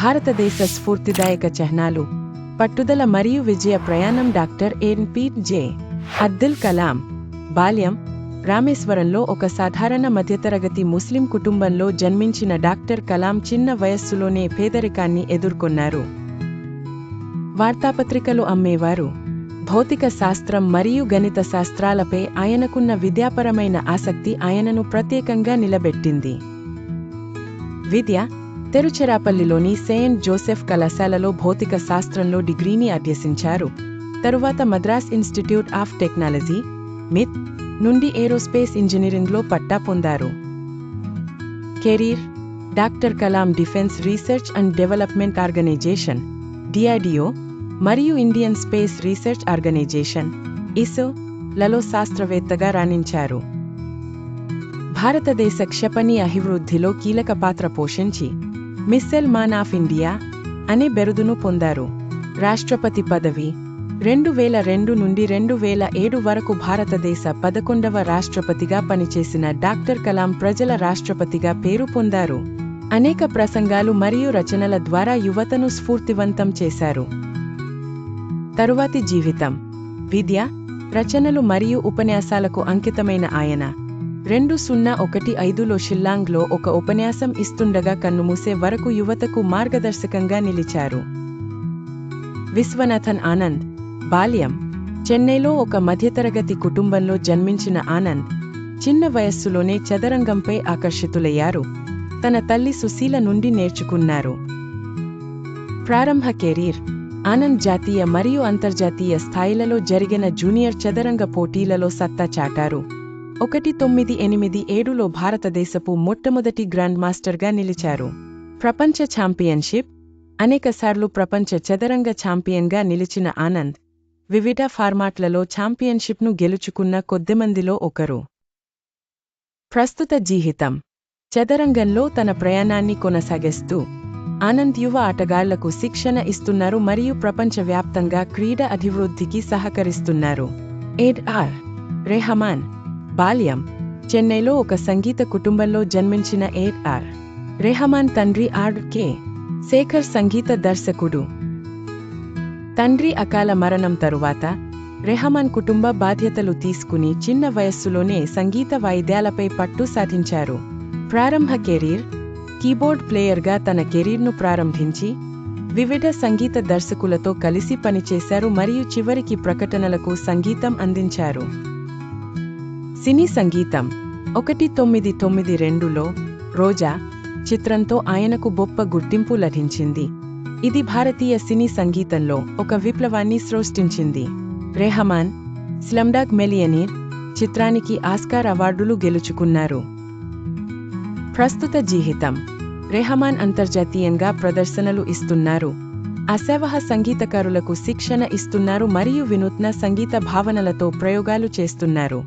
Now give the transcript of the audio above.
భారతదేశ స్ఫూర్తిదాయక చిహ్నాలు, పట్టుదల మరియు విజయ ప్రయాణం. Doctor A P J. అబ్దుల్ కలాం బాల్యం. రామేశ్వరంలో ఒక సాధారణ మధ్యతరగతి ముస్లిం కుటుంబంలో జన్మించిన డాక్టర్ కలాం చిన్న వయస్సులోనే పేదరికాన్ని ఎదుర్కొన్నారు. వార్తాపత్రికలు అమ్మేవారు. భౌతిక శాస్త్రం మరియు గణిత శాస్త్రాలపై ఆయనకున్న విద్యాపరమైన ఆసక్తి ఆయనను ప్రత్యేకంగా నిలబెట్టింది. విద్య. తిరుచిరాపల్లిలోని సెయింట్ జోసెఫ్ కళాశాలలో భౌతిక శాస్త్రంలో డిగ్రీని అభ్యసించారు. తరువాత మద్రాస్ ఇన్స్టిట్యూట్ ఆఫ్ టెక్నాలజీ (మిత్) నుండి ఏరోస్పేస్ ఇంజనీరింగ్లో పట్టా పొందారు. Career. Doctor Kalam defence research and development organisation (డిఆర్డీఓ) మరియు ఇండియన్ స్పేస్ రీసెర్చ్ ఆర్గనైజేషన్ (ఇస్రో) లలో శాస్త్రవేత్తగా రాణించారు. భారతదేశ క్షిపణి అభివృద్ధిలో కీలక పాత్ర పోషించి మిస్సైల్ మ్యాన్ ఆఫ్ ఇండియా అనే బిరుదును పొందారు. రాష్ట్రపతి పదవి. 2002 నుండి 2007 వరకు భారతదేశ 11వ రాష్ట్రపతిగా పనిచేసిన డాక్టర్ కలాం ప్రజల రాష్ట్రపతిగా పేరు పొందారు. అనేక ప్రసంగాలు మరియు రచనల ద్వారా యువతను స్ఫూర్తివంతం చేశారు. తరువాతి జీవితం. విద్య, రచనలు మరియు ఉపన్యాసాలకు అంకితమైన ఆయన 2015లో షిల్లాంగ్లో ఒక ఉపన్యాసం ఇస్తుండగా కన్నుమూసే వరకు యువతకు మార్గదర్శకంగా నిలిచారు. విశ్వనాథన్ ఆనంద్ బాల్యం. చెన్నైలో ఒక మధ్యతరగతి కుటుంబంలో జన్మించిన ఆనంద్ చిన్న వయస్సులోనే చదరంగంపై ఆకర్షితులయ్యారు. తన తల్లి సుశీల నుండి నేర్చుకున్నారు. ప్రారంభ కెరీర్. ఆనంద్ జాతీయ మరియు అంతర్జాతీయ స్థాయిలలో జరిగిన జూనియర్ చదరంగ పోటీలలో సత్తా చాటారు. 1987లో భారతదేశపు మొట్టమొదటి గ్రాండ్ మాస్టర్గా నిలిచారు. ప్రపంచ ఛాంపియన్షిప్. అనేకసార్లు ప్రపంచ చదరంగ ఛాంపియన్గా నిలిచిన ఆనంద్ వివిధ ఫార్మాట్లలో ఛాంపియన్షిప్ను గెలుచుకున్న కొద్దిమందిలో ఒకరు. ప్రస్తుత జీవితం. చదరంగంలో తన ప్రయాణాన్ని కొనసాగిస్తూ ఆనంద్ యువ ఆటగాళ్లకు శిక్షణ ఇస్తున్నారు మరియు ప్రపంచవ్యాప్తంగా క్రీడా అభివృద్ధికి సహకరిస్తున్నారు. ఏ.ఆర్. రెహమాన్ బాల్యం. చెన్నైలో ఒక సంగీత కుటుంబంలో జన్మించిన ఏ.ఆర్. రెహమాన్ తండ్రి ఆర్.కె. శేఖర్ సంగీత దర్శకుడు. తండ్రి అకాల మరణం తరువాత రెహమాన్ కుటుంబ బాధ్యతలు తీసుకుని చిన్న వయస్సులోనే సంగీత వాయిద్యాలపై పట్టు సాధించారు. ప్రారంభ కెరీర్. కీబోర్డ్ ప్లేయర్గా తన కెరీర్ను ప్రారంభించి వివిధ సంగీత దర్శకులతో కలిసి పనిచేశారు మరియు చివరికి ప్రకటనలకు సంగీతం అందించారు. సినీ సంగీతం. 1992లో రోజా చిత్రంతో ఆయనకు గొప్ప గుర్తింపు లభించింది. ఇది భారతీయ సినీ సంగీతంలో ఒక విప్లవాన్ని సృష్టించింది. రెహమాన్ స్లమ్డాగ్ మిలియనీర్ చిత్రానికి ఆస్కార్ అవార్డులు గెలుచుకున్నారు. ప్రస్తుత జీవితం. రెహమాన్ అంతర్జాతీయంగా ప్రదర్శనలు ఇస్తున్నారు. అసేవహ సంగీతకారులకు శిక్షణ ఇస్తున్నారు మరియు వినూత్న సంగీత భావనలతో ప్రయోగాలు చేస్తున్నారు.